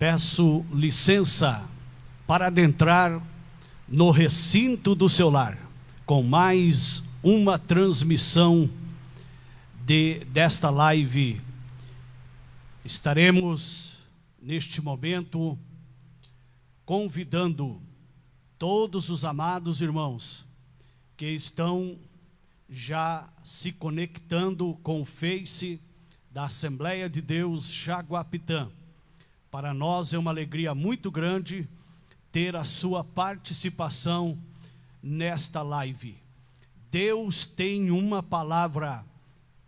Peço licença para adentrar no recinto do seu lar, com mais uma transmissão desta live. Estaremos, neste momento, convidando todos os amados irmãos que estão já se conectando com o Face da Assembleia de Deus Jaguapitã. Para nós é uma alegria muito grande ter a sua participação nesta live. Deus tem uma palavra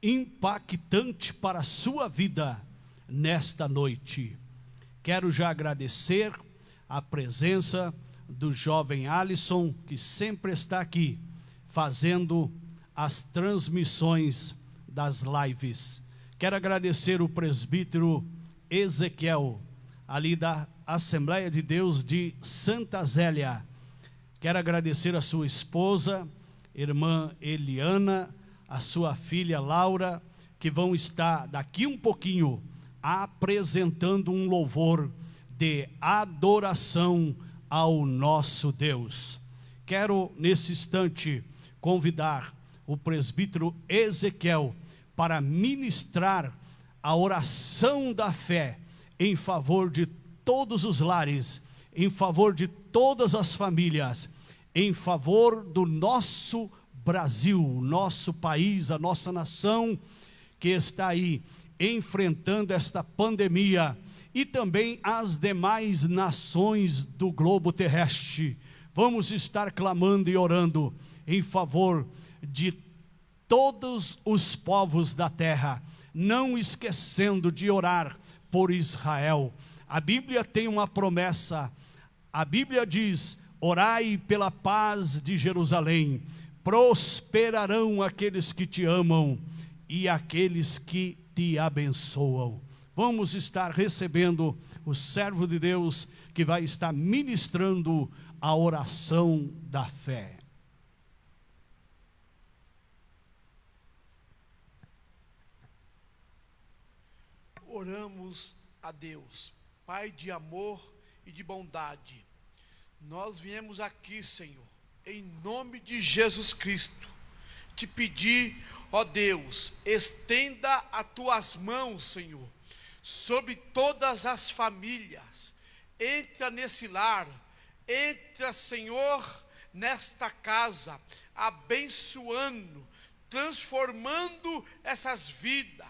impactante para a sua vida nesta noite. Quero já agradecer a presença do jovem Alisson, que sempre está aqui, fazendo as transmissões das lives. Quero agradecer o presbítero Ezequiel, ali da Assembleia de Deus de Santa Zélia. Quero agradecer a sua esposa, irmã Eliana, a sua filha Laura, que vão estar daqui um pouquinho apresentando um louvor de adoração ao nosso Deus. Quero nesse instante convidar o presbítero Ezequiel para ministrar a oração da fé em favor de todos os lares, em favor de todas as famílias, em favor do nosso Brasil, nosso país, a nossa nação, que está aí enfrentando esta pandemia, e também as demais nações do globo terrestre. Vamos estar clamando e orando em favor de todos os povos da terra, não esquecendo de orar por Israel. A Bíblia tem uma promessa. A Bíblia diz: orai pela paz de Jerusalém, prosperarão aqueles que te amam e aqueles que te abençoam. Vamos estar recebendo o servo de Deus que vai estar ministrando a oração da fé. Oramos a Deus, Pai de amor e de bondade. Nós viemos aqui, Senhor, em nome de Jesus Cristo, te pedir, ó Deus, estenda as tuas mãos, Senhor, sobre todas as famílias. Entra nesse lar, entra, Senhor, nesta casa, abençoando, transformando essas vidas.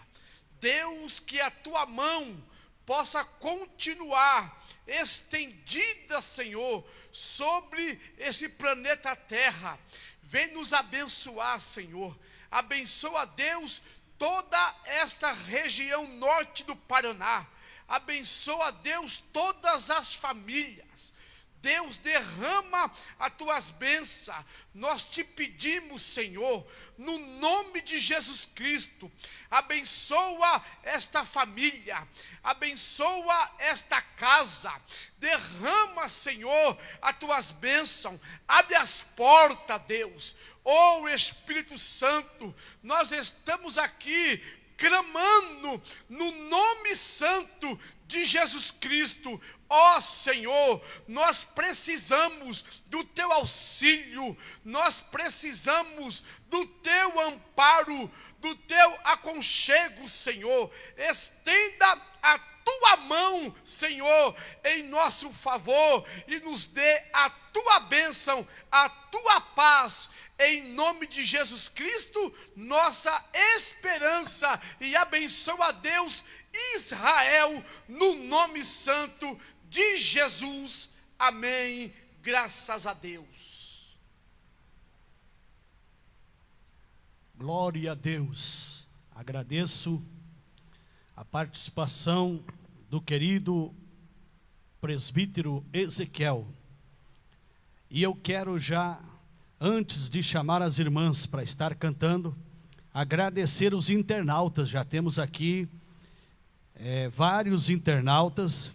Deus, que a tua mão possa continuar estendida, Senhor, sobre esse planeta Terra. Vem nos abençoar, Senhor. Abençoa, Deus, toda esta região norte do Paraná. Abençoa, Deus, todas as famílias. Deus, derrama as tuas bênçãos. Nós te pedimos, Senhor, no nome de Jesus Cristo, abençoa esta família, abençoa esta casa, derrama, Senhor, as tuas bênçãos, abre as portas, Deus. Oh Espírito Santo, nós estamos aqui clamando no nome santo de Jesus Cristo. Ó Senhor, nós precisamos do teu auxílio, nós precisamos do teu amparo, do teu aconchego, Senhor. Estenda a tua mão, Senhor, em nosso favor e nos dê a tua bênção, a tua paz. Em nome de Jesus Cristo, nossa esperança, e abençoa a Deus Israel, no nome santo de Jesus. Amém. Graças a Deus. Glória a Deus. Agradeço a participação do querido presbítero Ezequiel. E eu quero já, antes de chamar as irmãs para estar cantando, agradecer os internautas. Já temos aqui vários internautas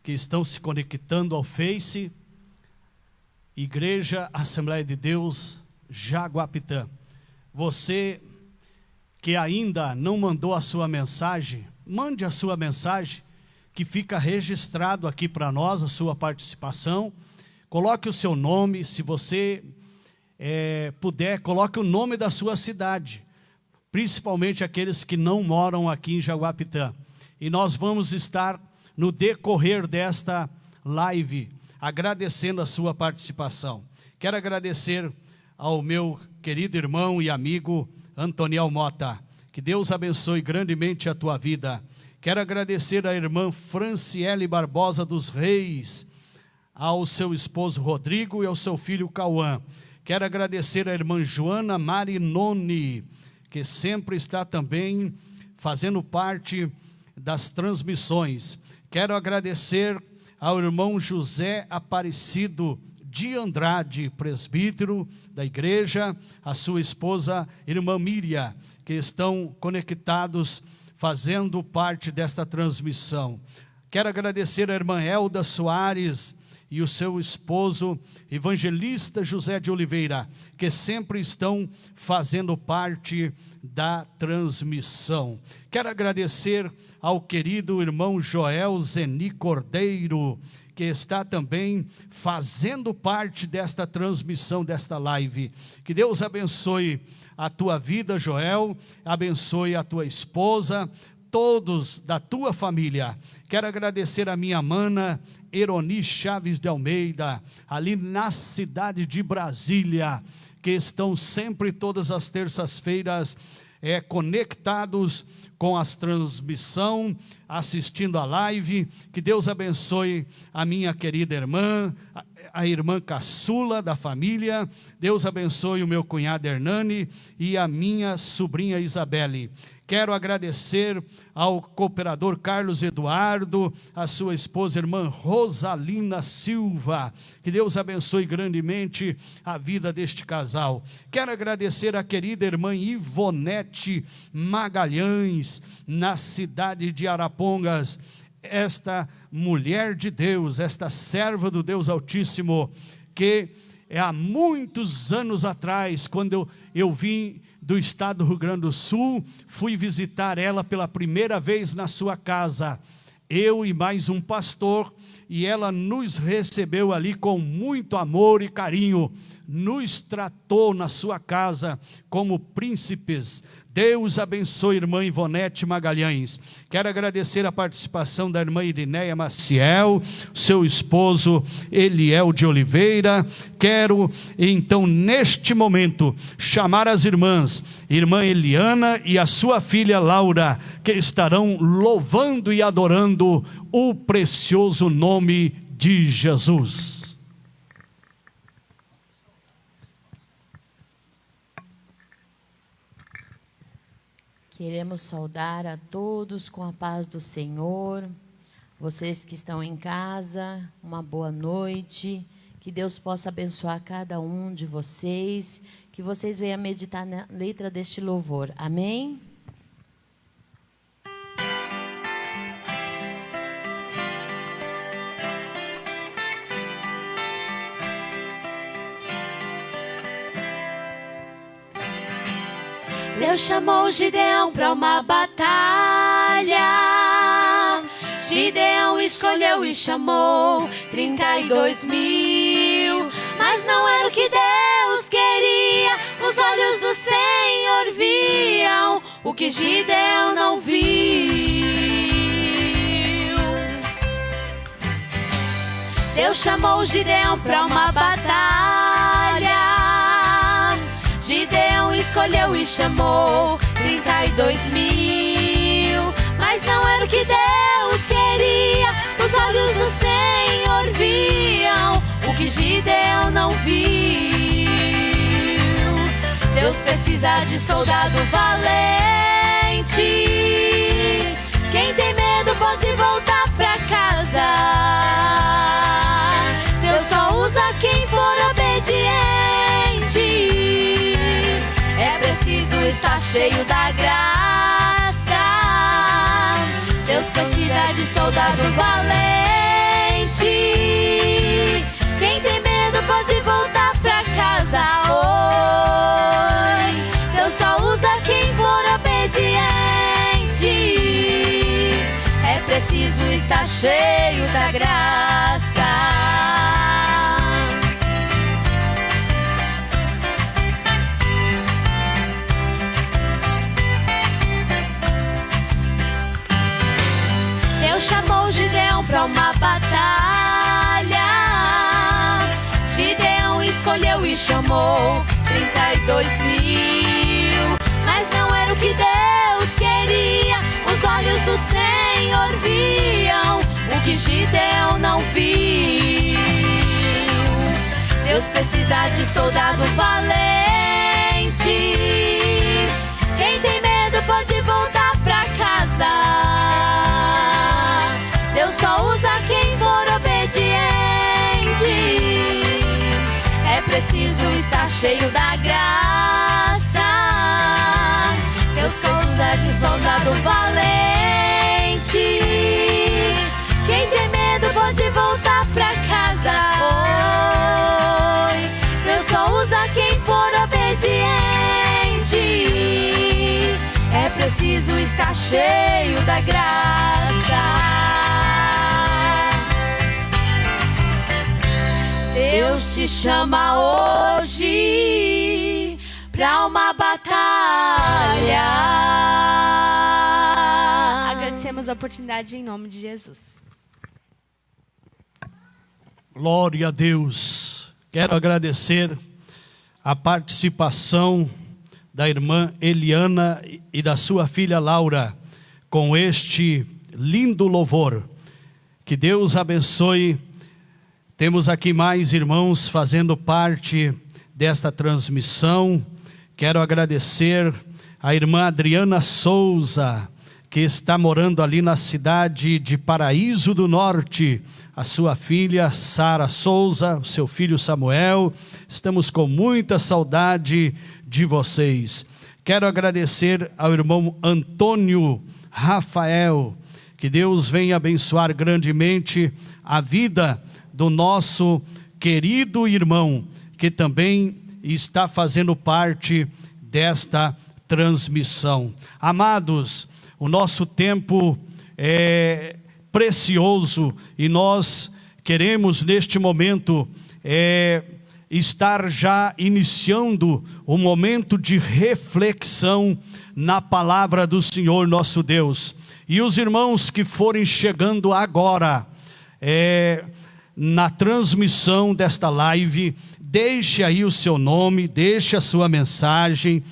que estão se conectando ao Face, Igreja Assembleia de Deus Jaguapitã. Você que ainda não mandou a sua mensagem, mande a sua mensagem, que fica registrado aqui para nós, a sua participação. Coloque o seu nome, se você puder, coloque o nome da sua cidade, principalmente aqueles que não moram aqui em Jaguapitã. E nós vamos estar no decorrer desta live, agradecendo a sua participação. Quero agradecer ao meu querido irmão e amigo Antoniel Mota. Que Deus abençoe grandemente a tua vida. Quero agradecer à irmã Franciele Barbosa dos Reis, ao seu esposo Rodrigo e ao seu filho Cauã. Quero agradecer à irmã Joana Marinoni, que sempre está também fazendo parte das transmissões. Quero agradecer ao irmão José Aparecido de Andrade, presbítero da igreja, a sua esposa, irmã Miriam, que estão conectados, fazendo parte desta transmissão. Quero agradecer à irmã Elda Soares e o seu esposo, evangelista José de Oliveira, que sempre estão fazendo parte da transmissão. Quero agradecer ao querido irmão Joel Zeni Cordeiro, que está também fazendo parte desta transmissão, desta live. Que Deus abençoe a tua vida, Joel, abençoe a tua esposa, todos da tua família. Quero agradecer a minha mana Eroni Chaves de Almeida, ali na cidade de Brasília, que estão sempre todas as terças-feiras conectados com as transmissão, assistindo a live. Que Deus abençoe a minha querida irmã, a irmã caçula da família. Deus abençoe o meu cunhado Hernani e a minha sobrinha Isabelle. Quero agradecer ao cooperador Carlos Eduardo, a sua esposa, irmã Rosalina Silva. Que Deus abençoe grandemente a vida deste casal. Quero agradecer à querida irmã Ivonete Magalhães, na cidade de Arapongas. Esta mulher de Deus, esta serva do Deus Altíssimo, que há muitos anos atrás, quando eu vim do estado do Rio Grande do Sul, fui visitar ela pela primeira vez na sua casa, eu e mais um pastor, e ela nos recebeu ali com muito amor e carinho, nos tratou na sua casa como príncipes. Deus abençoe a irmã Ivonete Magalhães. Quero agradecer a participação da irmã Irineia Maciel, seu esposo Eliel de Oliveira. Quero então neste momento chamar as irmãs, irmã Eliana e a sua filha Laura, que estarão louvando e adorando o precioso nome de Jesus. Queremos saudar a todos com a paz do Senhor. Vocês que estão em casa, uma boa noite. Que Deus possa abençoar cada um de vocês. Que vocês venham meditar na letra deste louvor. Amém? Deus chamou Gideão para uma batalha. Gideão escolheu e chamou 32.000. Mas não era o que Deus queria. Os olhos do Senhor viam o que Gideão não viu. Deus chamou Gideão para uma batalha. Gideão escolheu e chamou 32.000. Mas não era o que Deus queria. Os olhos do Senhor viam o que Gideão não viu. Deus precisa de soldado valente. Quem tem medo pode voltar pra casa. Deus só usa quem for obediente. É preciso estar cheio da graça. Deus precisa de soldado valente. Quem tem medo pode voltar pra casa. Oi, Deus só usa quem for obediente. É preciso preciso estar cheio da graça. Deus chamou Gideão para uma batalha. Gideão escolheu e chamou 32.000. Mas não era o que Deus queria. Os olhos do Senhor viam o que Gideão não viu. Deus precisa de soldado valente. Quem tem medo pode voltar pra casa. Deus só usa quem for obediente. É preciso estar cheio da graça. Deus precisa de soldado valente. Quem tem medo pode voltar pra casa. Oi, Deus só usa quem for obediente. É preciso estar cheio da graça. Deus te chama hoje pra uma batalha. Agradecemos a oportunidade em nome de Jesus. Glória a Deus. Quero agradecer a participação da irmã Eliana e da sua filha Laura com este lindo louvor. Que Deus abençoe. Temos aqui mais irmãos fazendo parte desta transmissão. Quero agradecer a irmã Adriana Souza, que está morando ali na cidade de Paraíso do Norte. A sua filha Sara Souza, o seu filho Samuel. Estamos com muita saudade de vocês. Quero agradecer ao irmão Antônio Rafael. Que Deus venha abençoar grandemente a vida do nosso querido irmão, que também está fazendo parte desta transmissão. Amados, o nosso tempo é precioso e nós queremos neste momento estar já iniciando o momento de reflexão na palavra do Senhor nosso Deus. E os irmãos que forem chegando agora na transmissão desta live, deixe aí o seu nome, deixe a sua mensagem,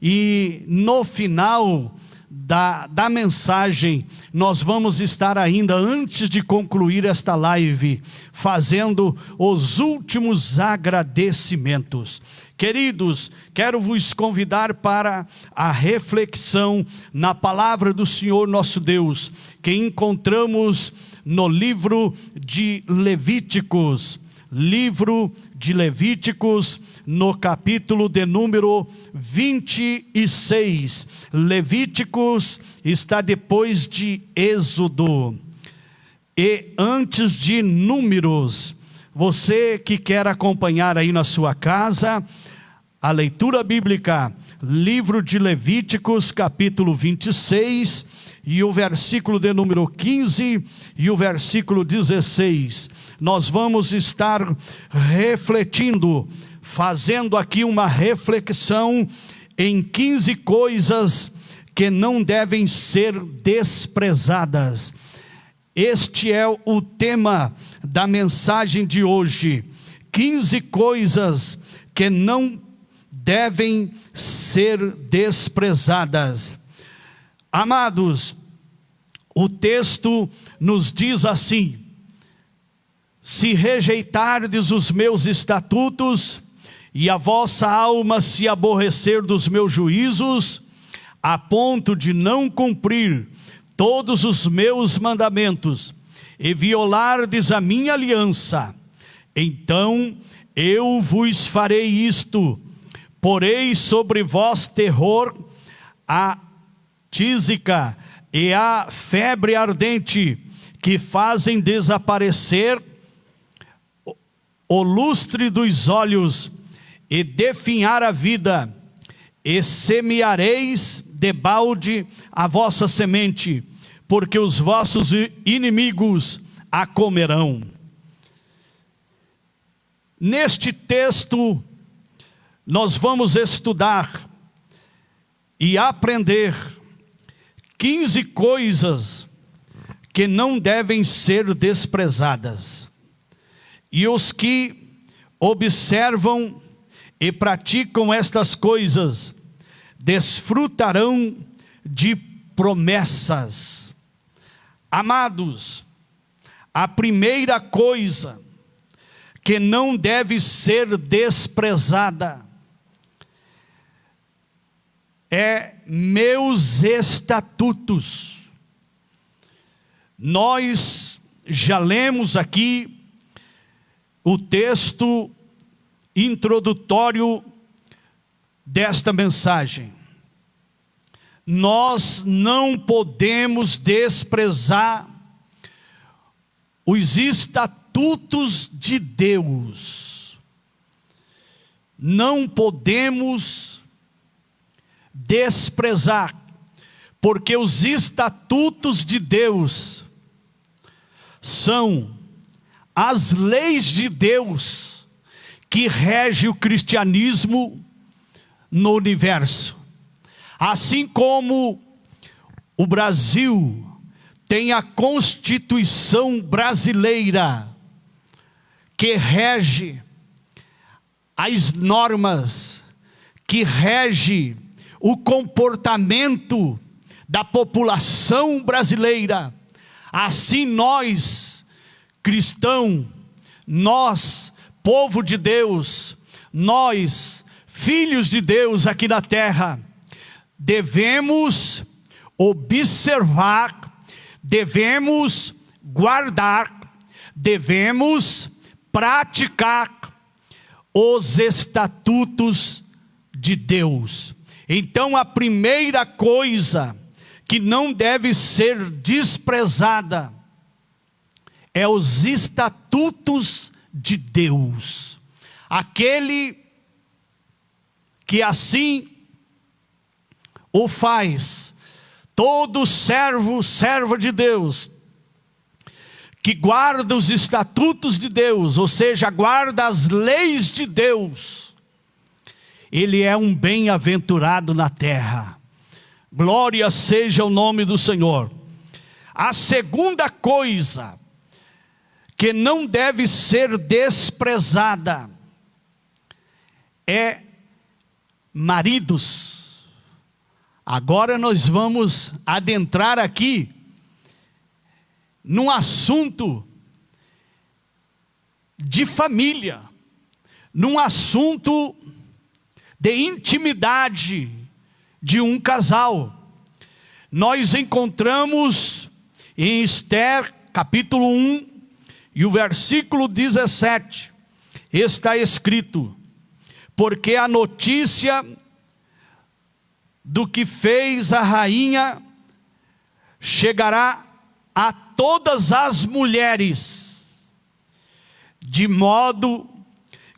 e no final da mensagem, nós vamos estar ainda, antes de concluir esta live, fazendo os últimos agradecimentos. Queridos, quero vos convidar para a reflexão na palavra do Senhor nosso Deus, que encontramos no livro de Levíticos. Livro de Levíticos, no capítulo de número 26. Levíticos está depois de Êxodo e antes de Números. Você que quer acompanhar aí na sua casa a leitura bíblica, livro de Levíticos, capítulo 26, e o versículo de número 15 e o versículo 16. Nós vamos estar refletindo, fazendo aqui uma reflexão em 15 coisas que não devem ser desprezadas. Este é o tema da mensagem de hoje. 15 coisas que não devem ser desprezadas. Amados, o texto nos diz assim: se rejeitardes os meus estatutos, e a vossa alma se aborrecer dos meus juízos, a ponto de não cumprir todos os meus mandamentos, e violardes a minha aliança, então eu vos farei isto: porei sobre vós terror, a tísica e a febre ardente, que fazem desaparecer o lustre dos olhos, e definhar a vida, e semeareis debalde a vossa semente, porque os vossos inimigos a comerão. Neste texto, nós vamos estudar e aprender 15 coisas que não devem ser desprezadas. E os que observam e praticam estas coisas desfrutarão de promessas. Amados, a primeira coisa que não deve ser desprezada é meus estatutos. Nós já lemos aqui o texto introdutório desta mensagem. Nós não podemos desprezar os estatutos de Deus. Não podemos desprezar, porque os estatutos de Deus são as leis de Deus que regem o cristianismo no universo. Assim como o Brasil tem a Constituição brasileira, que rege as normas, que rege o comportamento da população brasileira, assim nós, cristãos, nós, povo de Deus, nós, filhos de Deus aqui na terra, devemos observar, devemos guardar, devemos praticar os estatutos de Deus. Então a primeira coisa que não deve ser desprezada é os estatutos de Deus. Aquele que assim o faz, todo servo de Deus, que guarda os estatutos de Deus, ou seja, guarda as leis de Deus, ele é um bem-aventurado na terra. Glória seja o nome do Senhor. A segunda coisa que não deve ser desprezada é maridos. Agora nós vamos adentrar aqui num assunto de família, num assunto de intimidade de um casal. Nós encontramos em Esther capítulo 1 e o versículo 17, está escrito: porque a notícia do que fez a rainha chegará a todas as mulheres, de modo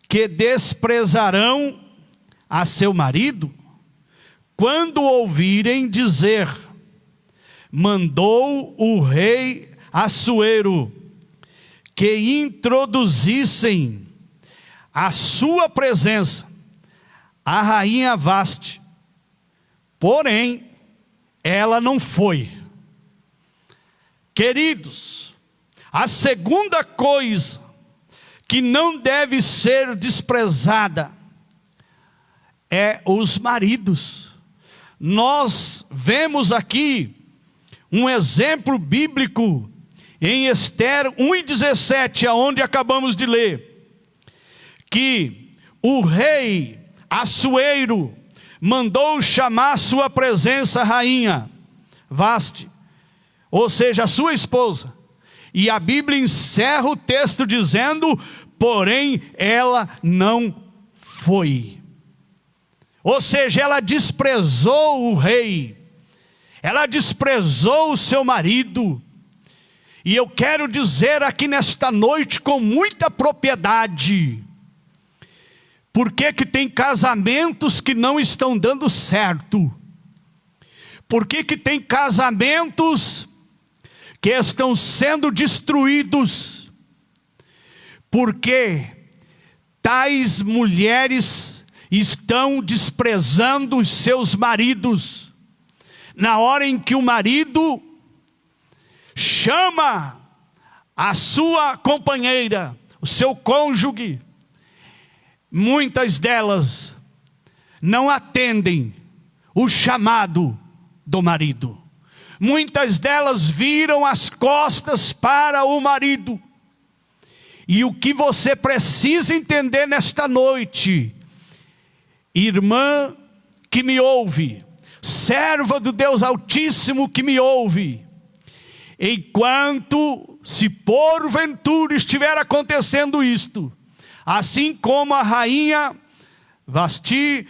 que desprezarão a seu marido, quando ouvirem dizer: mandou o rei Assuero que introduzissem à sua presença a rainha Vaste, porém ela não foi. Queridos, a segunda coisa que não deve ser desprezada é os maridos. Nós vemos aqui um exemplo bíblico em Esther 1:17, aonde acabamos de ler, que o rei Assuero mandou chamar à sua presença a rainha Vaste, ou seja, a sua esposa, e a Bíblia encerra o texto dizendo: porém ela não foi. Ou seja, ela desprezou o rei, ela desprezou o seu marido. E eu quero dizer aqui nesta noite com muita propriedade, por que que tem casamentos que não estão dando certo? Por que que tem casamentos que estão sendo destruídos, porque tais mulheres estão desprezando os seus maridos. Na hora em que o marido chama a sua companheira, o seu cônjuge, muitas delas não atendem o chamado do marido. Muitas delas viram as costas para o marido. E o que você precisa entender nesta noite, irmã que me ouve, serva do Deus Altíssimo que me ouve, enquanto, se porventura estiver acontecendo isto, assim como a rainha Vasti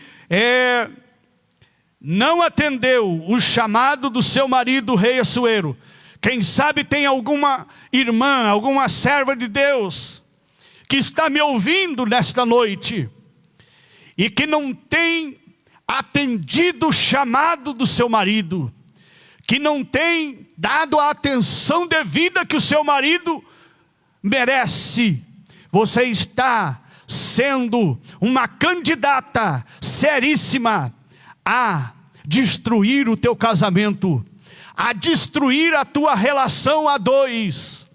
não atendeu o chamado do seu marido, o rei Assuero. Quem sabe tem alguma irmã, alguma serva de Deus, que está me ouvindo nesta noite, e que não tem atendido o chamado do seu marido, que não tem dado a atenção devida que o seu marido merece. Você está sendo uma candidata seríssima a destruir o teu casamento, a destruir a tua relação a dois.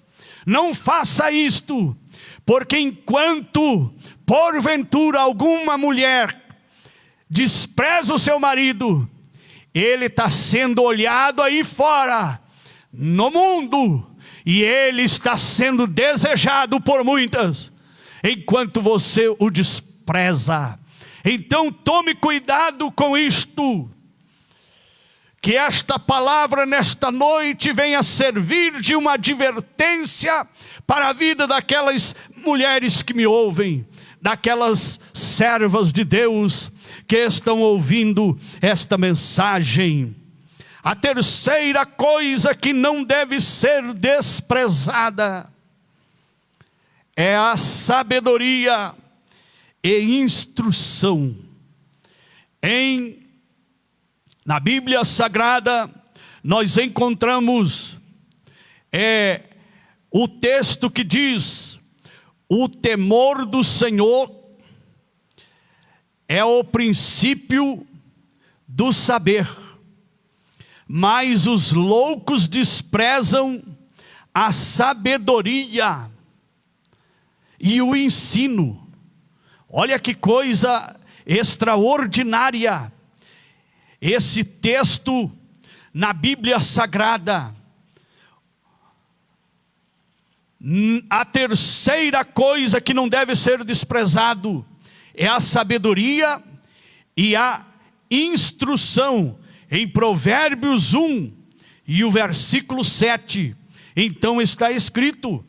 Não faça isto, porque enquanto porventura alguma mulher despreza o seu marido, ele está sendo olhado aí fora, no mundo, e ele está sendo desejado por muitas, enquanto você o despreza. Então tome cuidado com isto, que esta palavra nesta noite venha servir de uma advertência para a vida daquelas mulheres que me ouvem, daquelas servas de Deus que estão ouvindo esta mensagem. A terceira coisa que não deve ser desprezada é a sabedoria e instrução. Na Bíblia Sagrada nós encontramos o texto que diz: o temor do Senhor é o princípio do saber, mas os loucos desprezam a sabedoria e o ensino. Olha que coisa extraordinária esse texto na Bíblia Sagrada. A terceira coisa que não deve ser desprezado é a sabedoria e a instrução. Em Provérbios 1 e o versículo 7, então está escrito: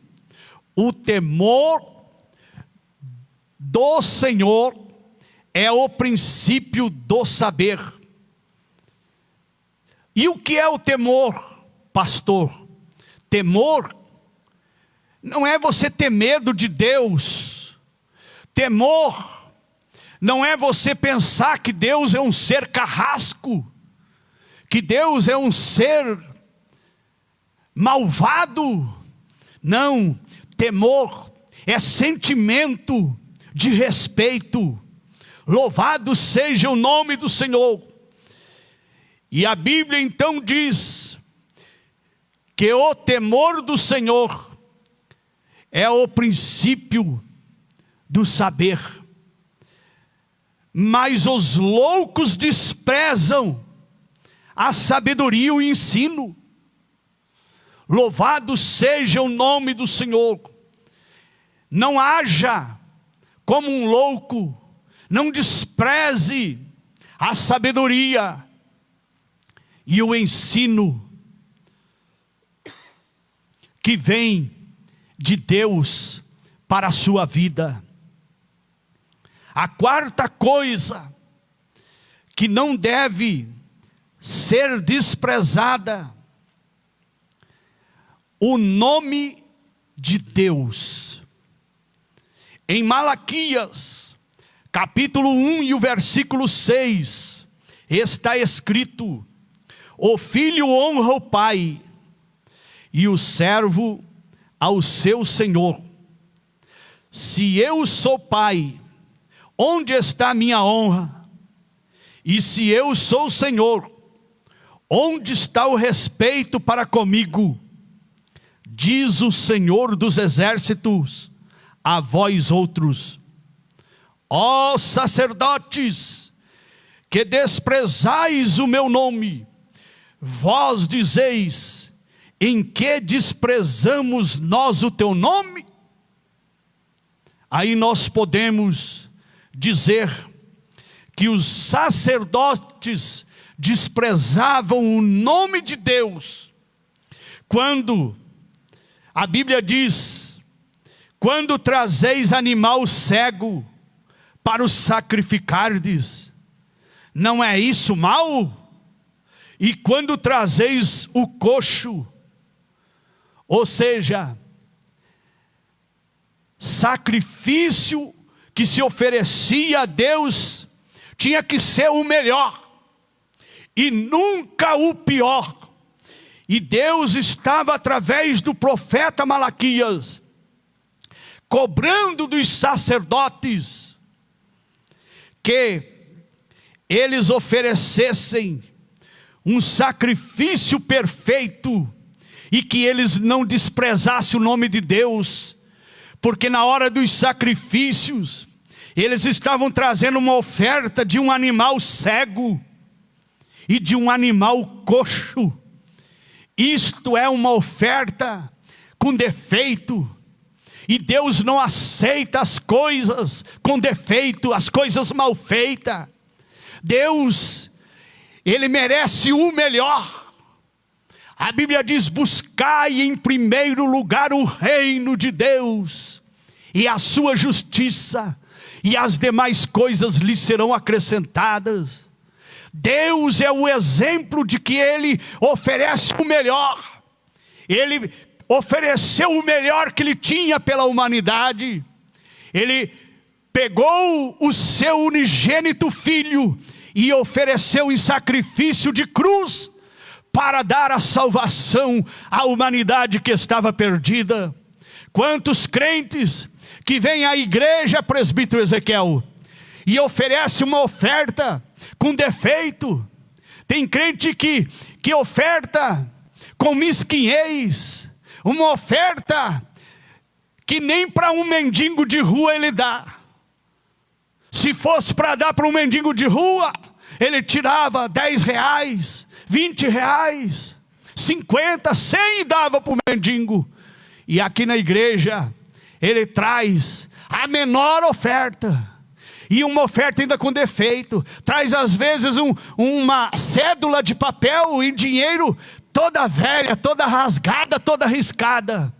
o temor do Senhor é o princípio do saber. E o que é o temor, pastor? Temor não é você ter medo de Deus. Temor não é você pensar que Deus é um ser carrasco, que Deus é um ser malvado. Não, temor é sentimento de respeito. Louvado seja o nome do Senhor. E a Bíblia então diz que o temor do Senhor é o princípio do saber, mas os loucos desprezam a sabedoria e o ensino. Louvado seja o nome do Senhor. Não haja como um louco, não despreze a sabedoria e o ensino que vem de Deus para a sua vida. A quarta coisa que não deve ser desprezada, o nome de Deus. Em Malaquias, capítulo 1 e o versículo 6, está escrito: o filho honra o pai, e o servo ao seu senhor. Se eu sou pai, onde está minha honra? E se eu sou senhor, onde está o respeito para comigo? Diz o Senhor dos exércitos a vós outros: ó sacerdotes, que desprezais o meu nome, vós dizeis: em que desprezamos nós o teu nome? Aí nós podemos dizer que os sacerdotes desprezavam o nome de Deus, quando a Bíblia diz: quando trazeis animal cego para o sacrificardes, não é isso mal? E quando trazeis o coxo, ou seja, sacrifício que se oferecia a Deus, tinha que ser o melhor, e nunca o pior. E Deus estava, através do profeta Malaquias, cobrando dos sacerdotes que eles oferecessem um sacrifício perfeito, e que eles não desprezassem o nome de Deus, porque na hora dos sacrifícios, eles estavam trazendo uma oferta de um animal cego, e de um animal coxo. Isto é uma oferta com defeito, e Deus não aceita as coisas com defeito, as coisas mal feitas. Deus, Ele merece o melhor. A Bíblia diz: buscai em primeiro lugar o reino de Deus e a sua justiça, e as demais coisas lhe serão acrescentadas. Deus é o exemplo de que Ele oferece o melhor. Ele ofereceu o melhor que Ele tinha pela humanidade. Ele pegou o seu unigênito Filho e ofereceu em sacrifício de cruz, para dar a salvação à humanidade que estava perdida. Quantos crentes que vêm à igreja, presbítero Ezequiel, e oferece uma oferta com defeito. Tem crente que oferta com mesquinhez, uma oferta que nem para um mendigo de rua ele dá. Se fosse para dar para um mendigo de rua, ele tirava 10 reais, 20 reais, 50, 100 e dava para o mendigo. E aqui na igreja, ele traz a menor oferta, e uma oferta ainda com defeito. Traz às vezes uma cédula de papel e dinheiro toda velha, toda rasgada, toda riscada.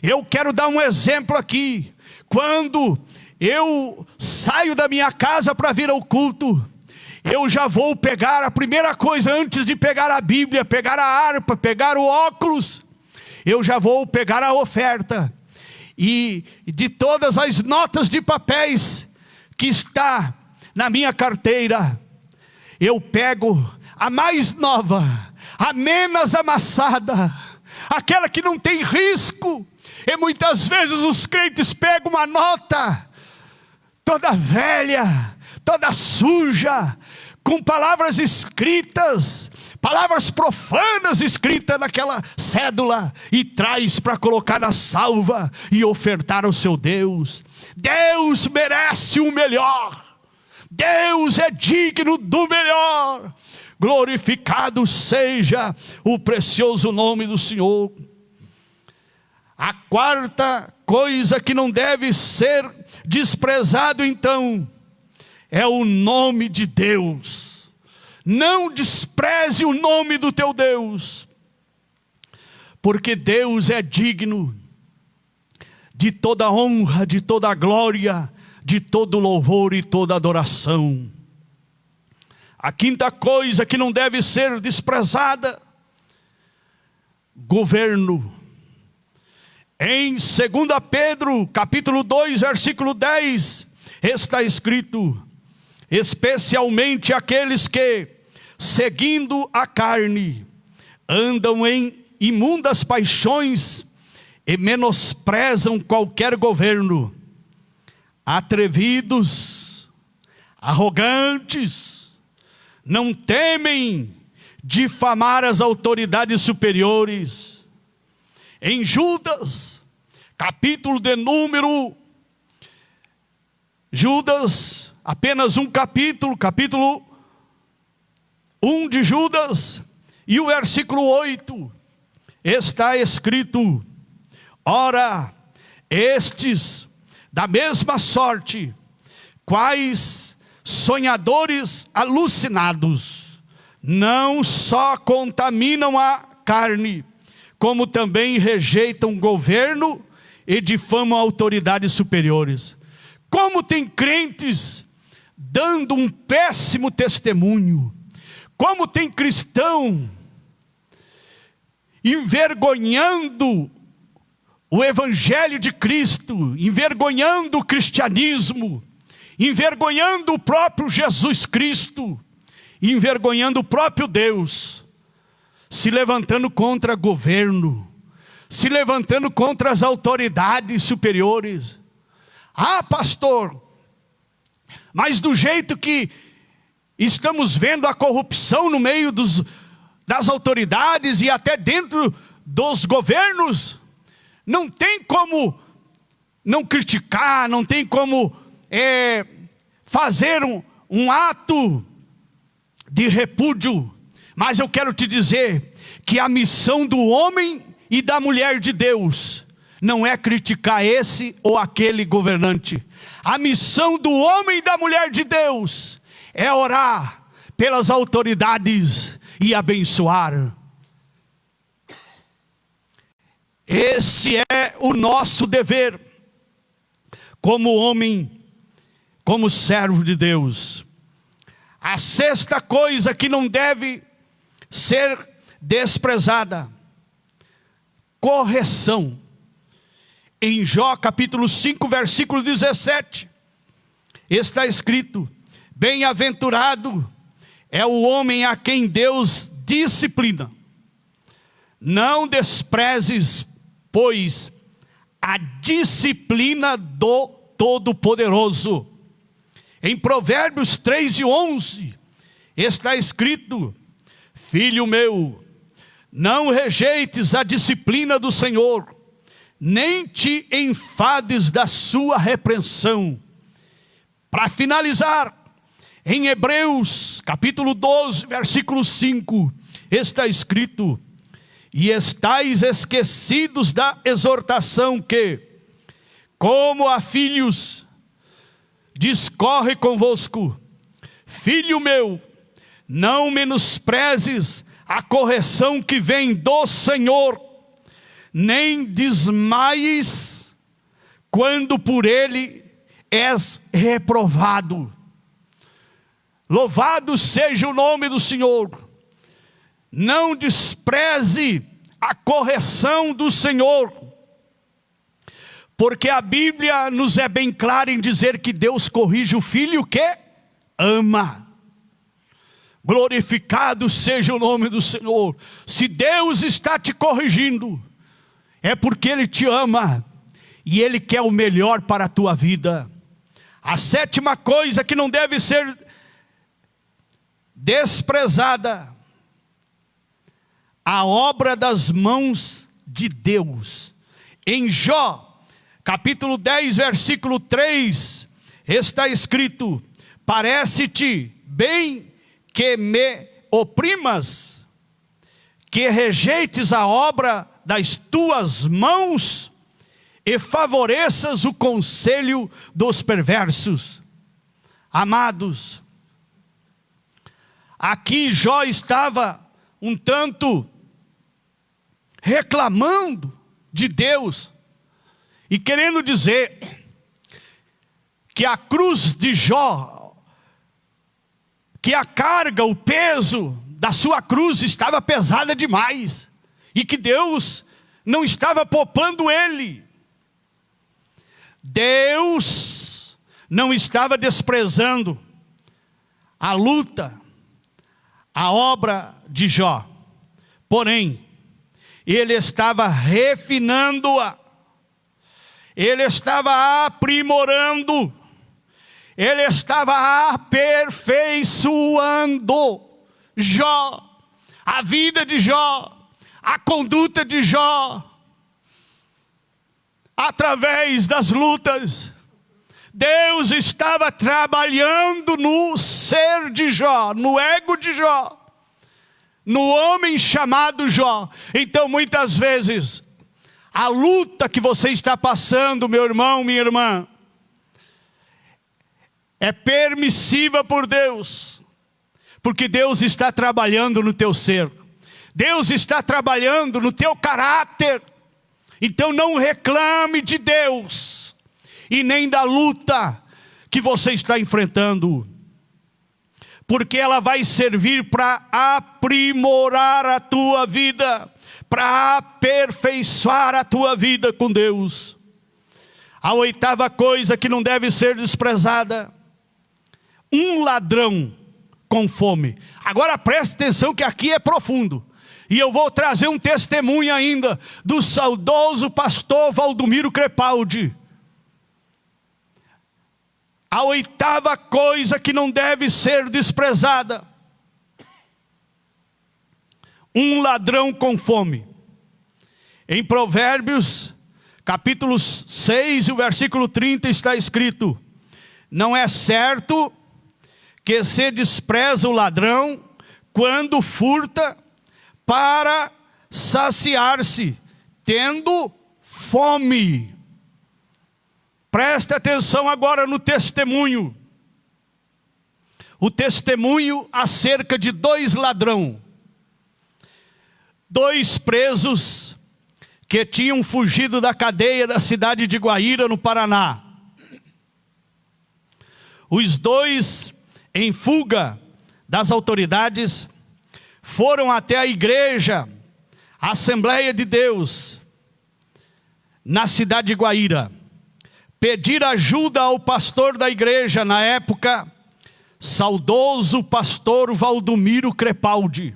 Eu quero dar um exemplo aqui. Quando eu saio da minha casa para vir ao culto, eu já vou pegar a primeira coisa, antes de pegar a Bíblia, pegar a harpa, pegar o óculos, eu já vou pegar a oferta. E de todas as notas de papéis que está na minha carteira, eu pego a mais nova, a menos amassada, aquela que não tem risco. E muitas vezes os crentes pegam uma nota toda velha, toda suja, com palavras escritas, palavras profanas escritas naquela cédula, e traz para colocar na salva e ofertar ao seu Deus. Deus merece o melhor. Deus é digno do melhor. Glorificado seja o precioso nome do Senhor. A quarta coisa que não deve ser desprezado, então, é o nome de Deus. Não despreze o nome do teu Deus, porque Deus é digno de toda honra, de toda glória, de todo louvor e toda adoração. A quinta coisa que não deve ser desprezada: governo. Em 2 Pedro, capítulo 2, versículo 10, está escrito: especialmente aqueles que, seguindo a carne, andam em imundas paixões e menosprezam qualquer governo. Atrevidos, arrogantes, não temem difamar as autoridades superiores. Em Judas, capítulo de número, Judas, apenas um capítulo, capítulo 1 de Judas, e o versículo 8, está escrito: ora, estes, da mesma sorte, quais sonhadores alucinados, não só contaminam a carne, como também rejeitam o governo e difamam autoridades superiores. Como tem crentes dando um péssimo testemunho, como tem cristão envergonhando o Evangelho de Cristo, envergonhando o cristianismo, envergonhando o próprio Jesus Cristo, envergonhando o próprio Deus, se levantando contra o governo, se levantando contra as autoridades superiores. Ah, pastor, mas do jeito que estamos vendo a corrupção no meio das autoridades e até dentro dos governos, não tem como não criticar, não tem como fazer um ato de repúdio. Mas eu quero te dizer que a missão do homem e da mulher de Deus não é criticar esse ou aquele governante. A missão do homem e da mulher de Deus é orar pelas autoridades e abençoar. Esse é o nosso dever como homem, como servo de Deus. A sexta coisa que não deve ser desprezada: correção. Em Jó capítulo 5, versículo 17, está escrito: bem-aventurado é o homem a quem Deus disciplina. Não desprezes, pois, a disciplina do Todo-Poderoso. Em Provérbios 3:11, está escrito: filho meu, não rejeites a disciplina do Senhor, nem te enfades da sua repreensão. Para finalizar, em Hebreus capítulo 12, versículo 5, está escrito: e estáis esquecidos da exortação que, como a filhos, discorre convosco. Filho meu, não menosprezes a correção que vem do Senhor, nem desmaies quando por ele és reprovado. Louvado seja o nome do Senhor. Não despreze a correção do Senhor, porque a Bíblia nos é bem clara em dizer que Deus corrige o filho que ama. Glorificado seja o nome do Senhor. Se Deus está te corrigindo, é porque Ele te ama e Ele quer o melhor para a tua vida. A sétima coisa que não deve ser desprezada: a obra das mãos de Deus. Em Jó, capítulo 10, versículo 3, está escrito: parece-te bem que me oprimas, que rejeites a obra das tuas mãos e favoreças o conselho dos perversos. Amados, aqui Jó estava um tanto reclamando de Deus e querendo dizer que a cruz de Jó, que a carga, o peso da sua cruz estava pesada demais e que Deus não estava poupando ele. Deus não estava desprezando a luta, a obra de Jó. Porém, Ele estava refinando-a. Ele estava aprimorando. Ele estava aperfeiçoando Jó, a vida de Jó, a conduta de Jó. Através das lutas, Deus estava trabalhando no ser de Jó, no ego de Jó, no homem chamado Jó. Então muitas vezes, a luta que você está passando, meu irmão, minha irmã, é permissiva por Deus, porque Deus está trabalhando no teu ser, Deus está trabalhando no teu caráter. Então não reclame de Deus, e nem da luta que você está enfrentando, porque ela vai servir para aprimorar a tua vida, para aperfeiçoar a tua vida com Deus. A oitava coisa que não deve ser desprezada: um ladrão com fome. Agora preste atenção que aqui é profundo. E eu vou trazer um testemunho ainda do saudoso pastor Valdomiro Crepaldi. A oitava coisa que não deve ser desprezada: um ladrão com fome. Em Provérbios, capítulo 6, o versículo 30 está escrito: não é certo que se despreza o ladrão quando furta para saciar-se, tendo fome. Preste atenção agora no testemunho. O testemunho acerca de dois ladrões, dois presos que tinham fugido da cadeia da cidade de Guaíra, no Paraná. Os dois, em fuga das autoridades, foram até a igreja, a Assembleia de Deus, na cidade de Guaíra, pedir ajuda ao pastor da igreja, na época, saudoso pastor Valdomiro Crepaldi.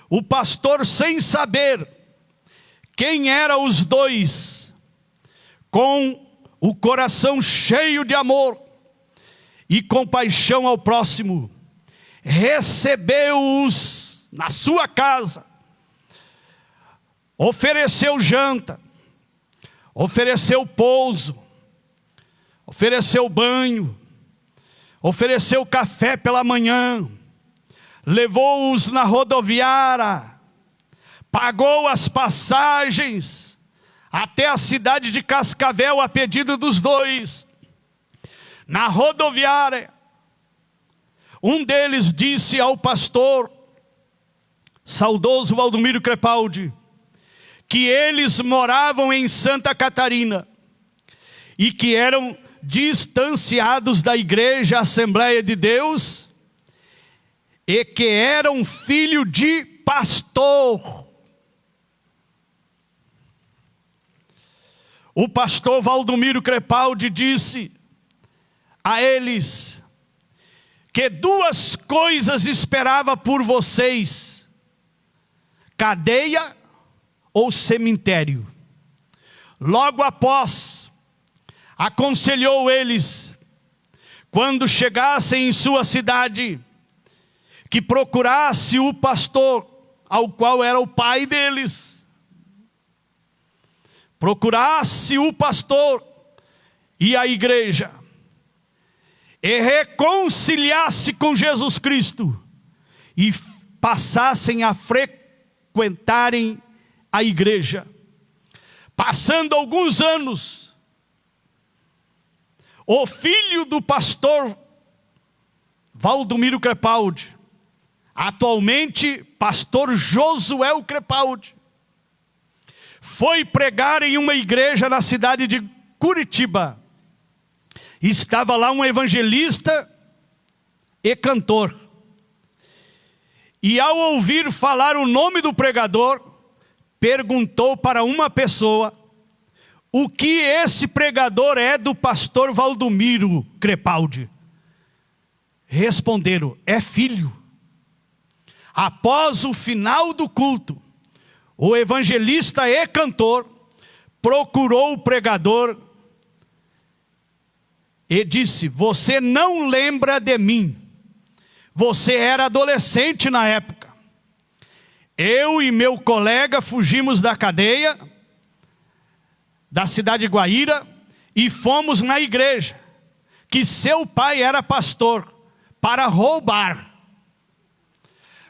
O pastor, sem saber quem eram os dois, com o coração cheio de amor e compaixão ao próximo, recebeu-os na sua casa, ofereceu janta, ofereceu pouso, ofereceu banho, ofereceu café pela manhã, levou-os na rodoviária, pagou as passagens até a cidade de Cascavel a pedido dos dois. Na rodoviária, um deles disse ao pastor saudoso Valdomiro Crepaldi que eles moravam em Santa Catarina e que eram distanciados da igreja Assembleia de Deus e que eram filho de pastor. O pastor Valdomiro Crepaldi disse a eles que duas coisas esperava por vocês: cadeia ou cemitério. Logo após, aconselhou eles, quando chegassem em sua cidade, que procurasse o pastor, ao qual era o pai deles. Procurasse o pastor e a igreja, e reconciliasse com Jesus Cristo, e passassem a frequentarem a igreja. Passando alguns anos, o filho do pastor Valdomiro Crepaldi, atualmente pastor Josué Crepaldi, foi pregar em uma igreja na cidade de Curitiba. Estava lá um evangelista e cantor. E ao ouvir falar o nome do pregador, perguntou para uma pessoa o que esse pregador é do pastor Valdomiro Crepaldi. Responderam: é filho. Após o final do culto, o evangelista e cantor, procurou o pregador e disse: você não lembra de mim, você era adolescente na época. Eu e meu colega fugimos da cadeia da cidade de Guaíra e fomos na igreja, que seu pai era pastor, para roubar.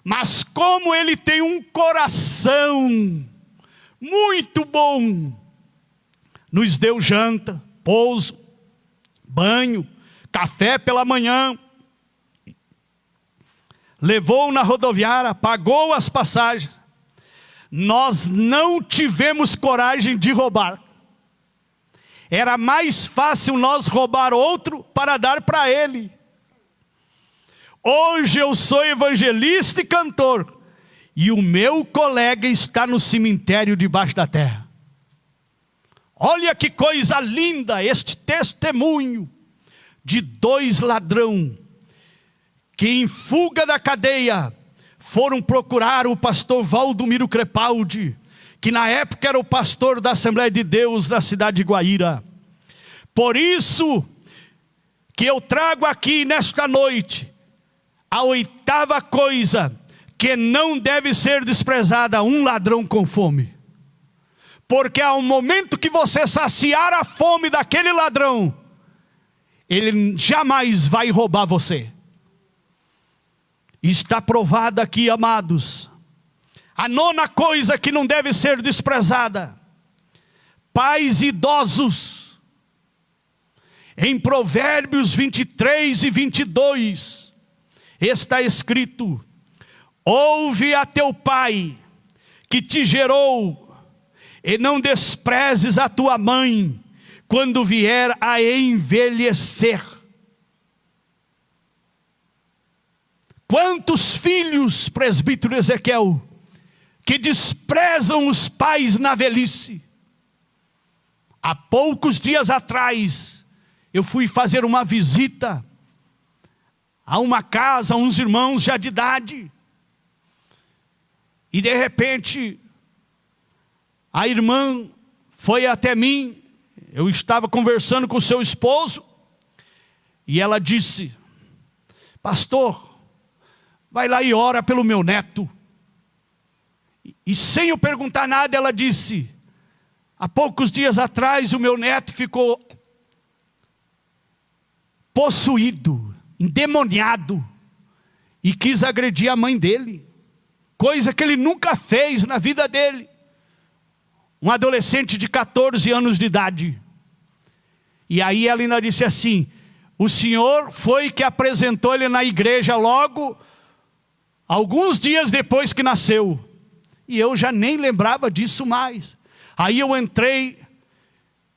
Mas como ele tem um coração muito bom, nos deu janta, pouso, banho, café pela manhã, levou na rodoviária, pagou as passagens. Nós não tivemos coragem de roubar. Era mais fácil nós roubar outro para dar para ele. Hoje eu sou evangelista e cantor, e o meu colega está no cemitério debaixo da terra. Olha que coisa linda este testemunho de 2 ladrões que em fuga da cadeia foram procurar o pastor Valdomiro Crepaldi, que na época era o pastor da Assembleia de Deus da cidade de Guaíra. Por isso que eu trago aqui nesta noite a 8ª coisa que não deve ser desprezada: um ladrão com fome. Porque ao momento que você saciar a fome daquele ladrão, ele jamais vai roubar você. Está provado aqui, amados, a 9ª coisa que não deve ser desprezada: pais idosos. Em Provérbios 23 e 22, está escrito: ouve a teu pai que te gerou, e não desprezes a tua mãe quando vier a envelhecer. Quantos filhos, presbítero Ezequiel, que desprezam os pais na velhice? Há poucos dias atrás, eu fui fazer uma visita a uma casa, a uns irmãos já de idade, e de repente a irmã foi até mim. Eu estava conversando com o seu esposo, e ela disse: pastor, vai lá e ora pelo meu neto. E sem eu perguntar nada, ela disse: há poucos dias atrás o meu neto ficou possuído, endemoniado, e quis agredir a mãe dele, coisa que ele nunca fez na vida dele. Um adolescente de 14 anos de idade. E aí ela ainda disse assim: o senhor foi que apresentou ele na igreja logo, alguns dias depois que nasceu. E eu já nem lembrava disso mais. Aí eu entrei,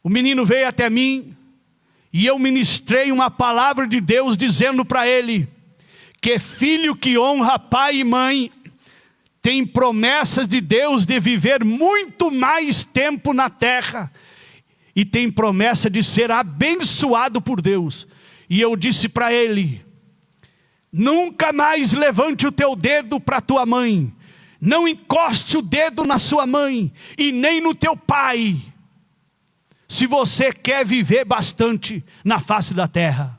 o menino veio até mim, e eu ministrei uma palavra de Deus dizendo para ele, que filho que honra pai e mãe, tem promessas de Deus de viver muito mais tempo na terra, e tem promessa de ser abençoado por Deus. E eu disse para ele: nunca mais levante o teu dedo para tua mãe, não encoste o dedo na sua mãe, e nem no teu pai, se você quer viver bastante na face da terra.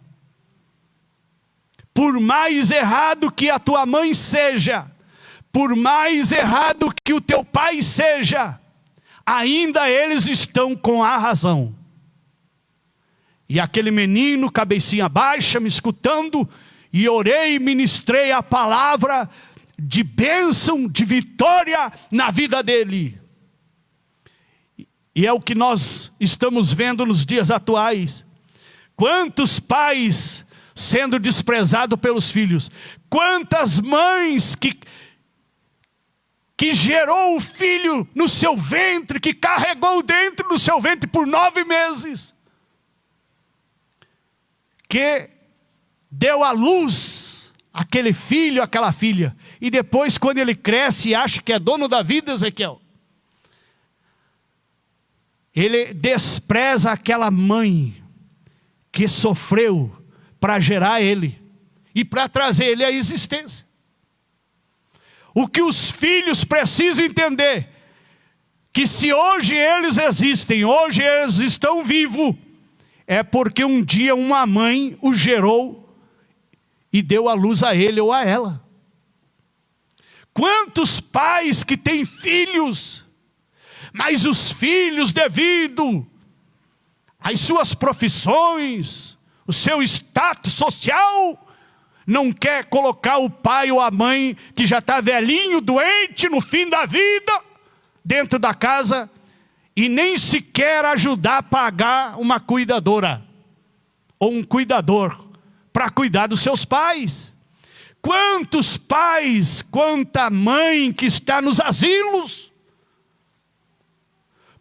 Por mais errado que a tua mãe seja, por mais errado que o teu pai seja, ainda eles estão com a razão. E aquele menino, cabecinha baixa, me escutando, e orei e ministrei a palavra de bênção, de vitória na vida dele. E é o que nós estamos vendo nos dias atuais. Quantos pais sendo desprezados pelos filhos, quantas mães que gerou o filho no seu ventre, que carregou dentro do seu ventre por 9 meses, que deu à luz aquele filho, aquela filha, e depois quando ele cresce e acha que é dono da vida, Ezequiel, ele despreza aquela mãe que sofreu para gerar ele e para trazer ele à existência. O que os filhos precisam entender que se hoje eles existem, hoje eles estão vivos, é porque um dia uma mãe o gerou e deu a luz a ele ou a ela. Quantos pais que têm filhos, mas os filhos, devido às suas profissões, o seu status social, não quer colocar o pai ou a mãe que já está velhinho, doente, no fim da vida, dentro da casa, e nem sequer ajudar a pagar uma cuidadora, ou um cuidador, para cuidar dos seus pais. Quantos pais, quanta mãe que está nos asilos,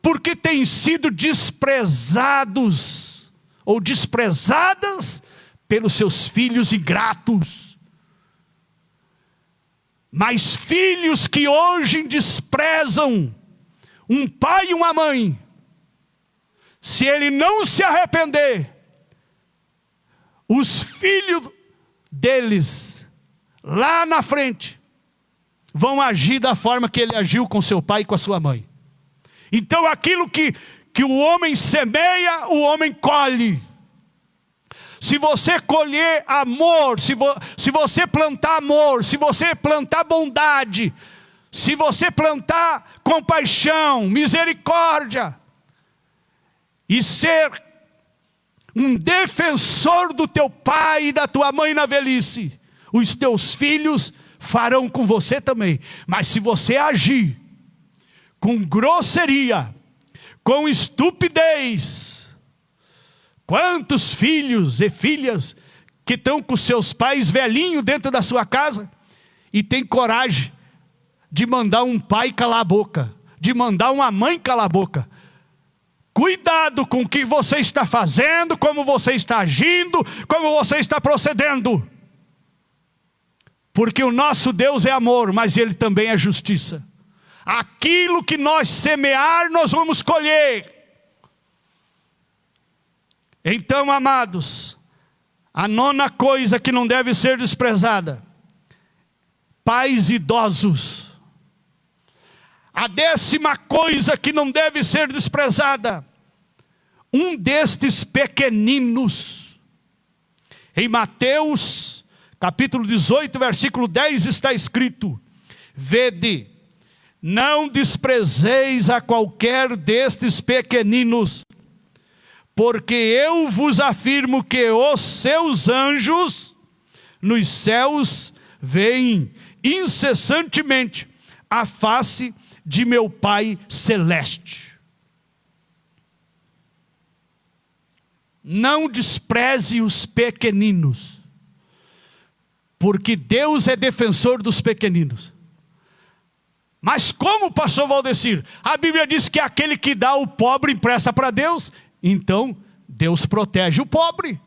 porque têm sido desprezados, ou desprezadas, pelos seus filhos ingratos. Mas filhos que hoje desprezam um pai e uma mãe, se ele não se arrepender, os filhos deles, lá na frente, vão agir da forma que ele agiu com seu pai e com a sua mãe. Então aquilo que o homem semeia, o homem colhe. Se você colher amor, se você plantar amor, se você plantar bondade, se você plantar compaixão, misericórdia, e ser um defensor do teu pai e da tua mãe na velhice, os teus filhos farão com você também. Mas se você agir com grosseria, com estupidez, quantos filhos e filhas que estão com seus pais velhinhos dentro da sua casa e tem coragem de mandar um pai calar a boca, de mandar uma mãe calar a boca. Cuidado com o que você está fazendo, como você está agindo, como você está procedendo. Porque o nosso Deus é amor, mas Ele também é justiça. Aquilo que nós semear, nós vamos colher. Então, amados, a nona coisa que não deve ser desprezada: pais idosos. A 10ª coisa que não deve ser desprezada: um destes pequeninos. Em Mateus, capítulo 18, versículo 10, está escrito: vede, não desprezeis a qualquer destes pequeninos, porque eu vos afirmo que os seus anjos nos céus veem incessantemente a face de meu Pai celeste. Não despreze os pequeninos, porque Deus é defensor dos pequeninos. Mas como, pastor Valdecir? A Bíblia diz que aquele que dá o pobre empresta para Deus. Então, Deus protege o pobre.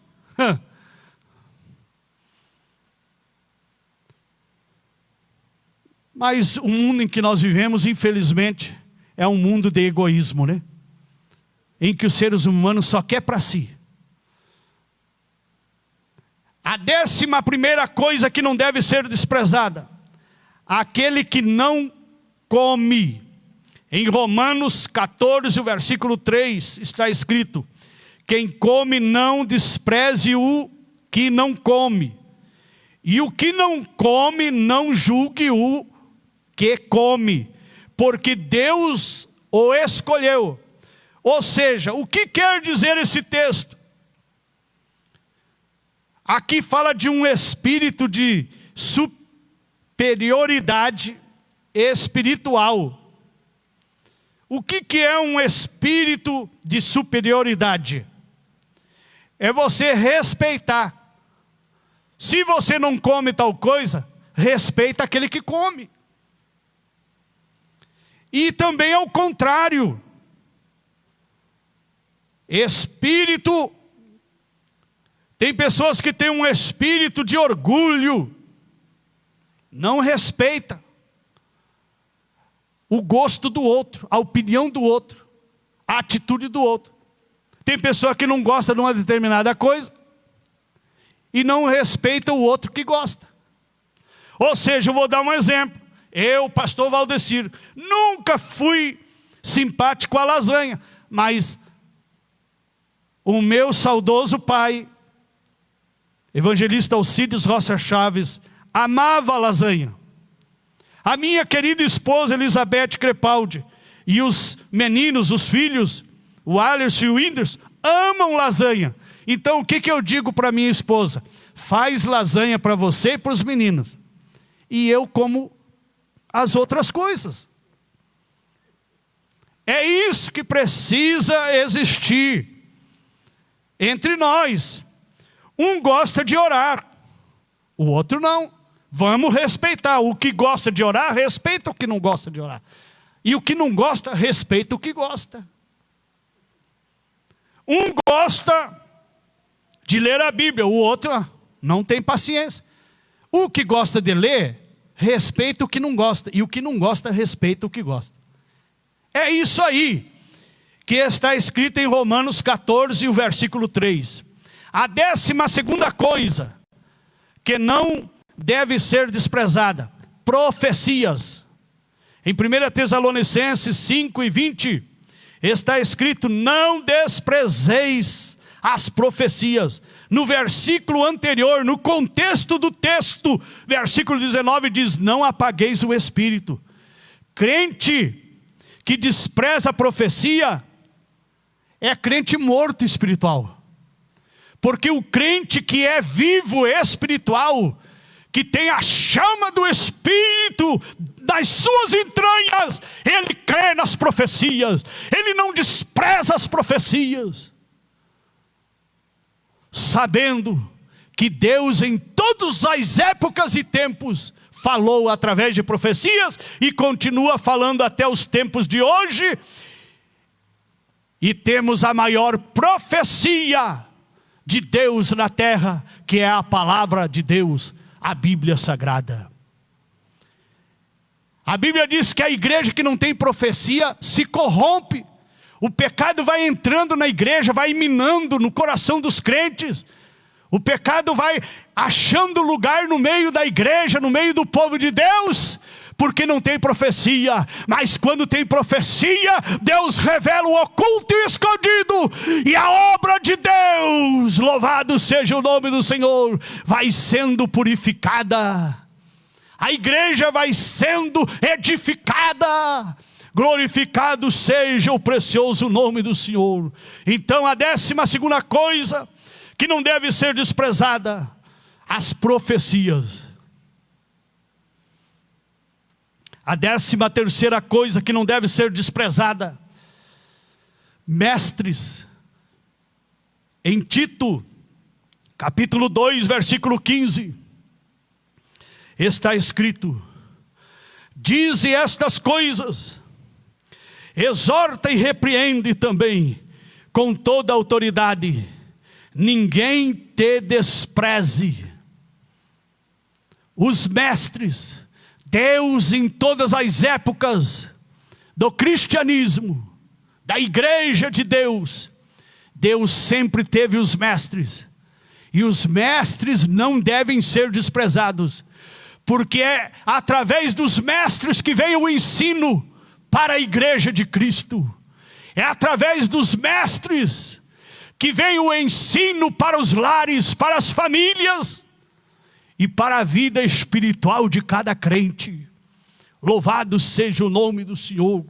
Mas o mundo em que nós vivemos, infelizmente, é um mundo de egoísmo, né? Em que os seres humanos só querem para si. A 11ª coisa que não deve ser desprezada: aquele que não come. Em Romanos 14, o versículo 3, está escrito: quem come não despreze o que não come, e o que não come não julgue o que come, porque Deus o escolheu. Ou seja, o que quer dizer esse texto? Aqui fala de um espírito de superioridade espiritual. O que é um espírito de superioridade? É você respeitar. Se você não come tal coisa, respeita aquele que come. E também ao contrário. Espírito, tem pessoas que têm um espírito de orgulho, não respeita o gosto do outro, a opinião do outro, a atitude do outro. Tem pessoa que não gosta de uma determinada coisa e não respeita o outro que gosta. Ou seja, eu vou dar um exemplo. Eu, pastor Valdecir, nunca fui simpático à lasanha, mas o meu saudoso pai, evangelista Alcides Rocha Chaves, amava a lasanha. A minha querida esposa Elizabeth Crepaldi e os meninos, os filhos, o Alisson e o Whindersson, amam lasanha. Então o que eu digo para minha esposa? Faz lasanha para você e para os meninos, e eu como as outras coisas. É isso que precisa existir entre nós. Um gosta de orar, o outro não. Vamos respeitar. O que gosta de orar, respeita o que não gosta de orar. E o que não gosta, respeita o que gosta. Um gosta de ler a Bíblia, o outro não tem paciência. O que gosta de ler, respeita o que não gosta. E o que não gosta, respeita o que gosta. É isso aí que está escrito em Romanos 14, o versículo 3. A 12ª coisa que não deve ser desprezada: profecias. Em 1 Tessalonicenses 5 e 20, está escrito: não desprezeis as profecias. No versículo anterior, no contexto do texto, versículo 19 diz: não apagueis o espírito. Crente que despreza a profecia é crente morto espiritual. Porque o crente que é vivo espiritual, que tem a chama do Espírito das suas entranhas, ele crê nas profecias, ele não despreza as profecias, sabendo que Deus em todas as épocas e tempos falou através de profecias e continua falando até os tempos de hoje. E temos a maior profecia de Deus na terra, que é a palavra de Deus, a Bíblia Sagrada. A Bíblia diz que a igreja que não tem profecia se corrompe. O pecado vai entrando na igreja, vai minando no coração dos crentes. O pecado vai achando lugar no meio da igreja, no meio do povo de Deus, porque não tem profecia. Mas quando tem profecia, Deus revela o oculto e o escondido, e a obra de Deus, louvado seja o nome do Senhor, vai sendo purificada. A igreja vai sendo edificada. Glorificado seja o precioso nome do Senhor. Então a 12ª coisa que não deve ser desprezada: as profecias. A 13ª coisa que não deve ser desprezada: mestres. Em Tito, capítulo 2, versículo 15, está escrito: dize estas coisas, exorta e repreende também com toda a autoridade, ninguém te despreze. Os mestres, Deus em todas as épocas do cristianismo, da igreja de Deus, Deus sempre teve os mestres, e os mestres não devem ser desprezados, porque é através dos mestres que vem o ensino para a igreja de Cristo. É através dos mestres que vem o ensino para os lares, para as famílias e para a vida espiritual de cada crente. Louvado seja o nome do Senhor.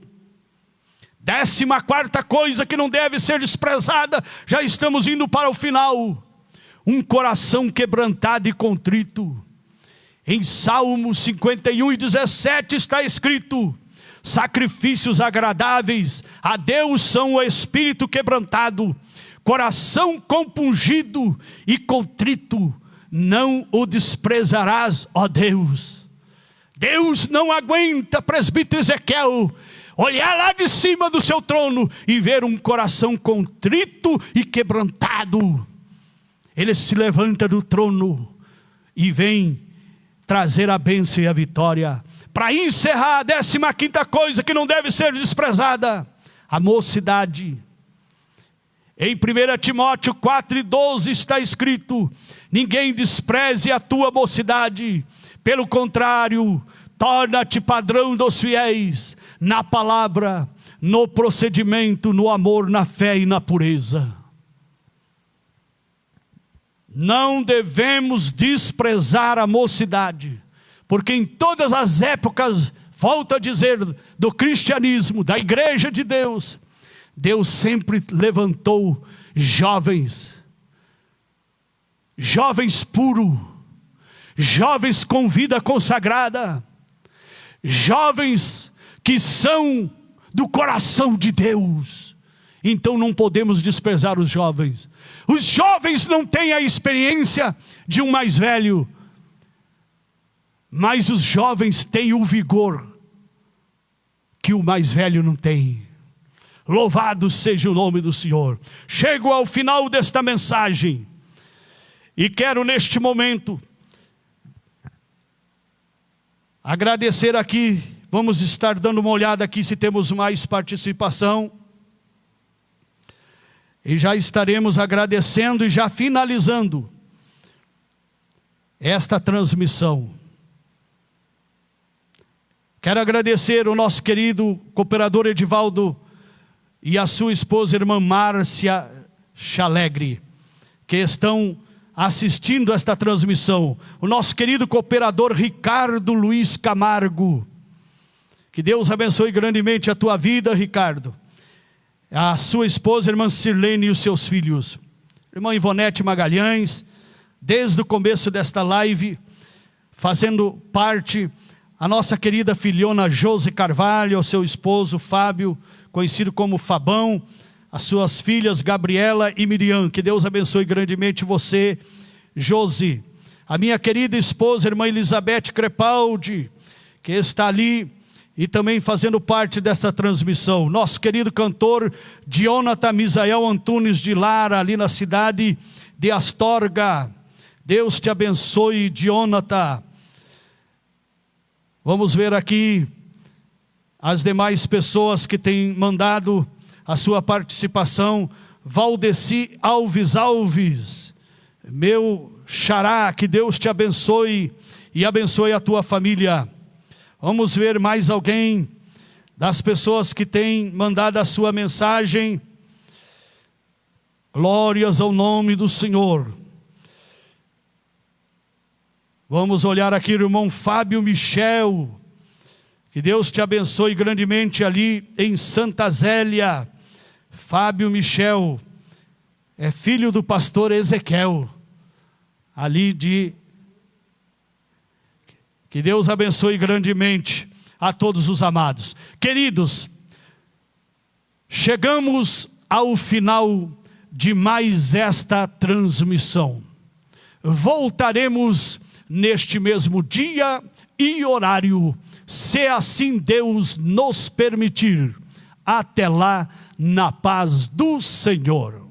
14ª coisa que não deve ser desprezada, já estamos indo para o final: um coração quebrantado e contrito. Em Salmo 51 e 17 está escrito: sacrifícios agradáveis a Deus são o espírito quebrantado, coração compungido e contrito, não o desprezarás, ó Deus. Deus não aguenta, presbítero Ezequiel, olhar lá de cima do seu trono e ver um coração contrito e quebrantado. Ele se levanta do trono e vem trazer a bênção e a vitória. Para encerrar, a 15ª coisa que não deve ser desprezada: a mocidade. Em 1 Timóteo 4:12 está escrito: ninguém despreze a tua mocidade, pelo contrário, torna-te padrão dos fiéis, na palavra, no procedimento, no amor, na fé e na pureza. Não devemos desprezar a mocidade, porque em todas as épocas, volto a dizer, do cristianismo, da igreja de Deus, Deus sempre levantou jovens puros, jovens com vida consagrada, jovens que são do coração de Deus. Então não podemos desprezar os jovens. Os jovens não têm a experiência de um mais velho, mas os jovens têm o vigor que o mais velho não tem. Louvado seja o nome do Senhor. Chego ao final desta mensagem e quero neste momento agradecer aqui. Vamos estar dando uma olhada aqui se temos mais participação. E já estaremos agradecendo e já finalizando esta transmissão. Quero agradecer o nosso querido cooperador Edivaldo e a sua esposa, irmã Márcia Chalegre, que estão assistindo esta transmissão. O nosso querido cooperador Ricardo Luiz Camargo. Que Deus abençoe grandemente a tua vida, Ricardo. A sua esposa, irmã Sirlene, e os seus filhos. Irmã Ivonete Magalhães, desde o começo desta live, fazendo parte, a nossa querida filhona Josi Carvalho, o seu esposo Fábio, conhecido como Fabão, as suas filhas Gabriela e Miriam. Que Deus abençoe grandemente você, Josi. A minha querida esposa, irmã Elizabeth Crepaldi, que está ali e também fazendo parte dessa transmissão. Nosso querido cantor Dionata Misael Antunes de Lara, ali na cidade de Astorga. Deus te abençoe, Dionata. Vamos ver aqui as demais pessoas que têm mandado a sua participação. Valdeci Alves, meu xará, que Deus te abençoe e abençoe a tua família. Vamos ver mais alguém das pessoas que têm mandado a sua mensagem. Glórias ao nome do Senhor. Vamos olhar aqui o irmão Fábio Michel. Que Deus te abençoe grandemente ali em Santa Zélia. Fábio Michel é filho do pastor Ezequiel, ali de... Que Deus abençoe grandemente a todos os amados. Queridos, chegamos ao final de mais esta transmissão. Voltaremos neste mesmo dia e horário, se assim Deus nos permitir. Até lá, na paz do Senhor.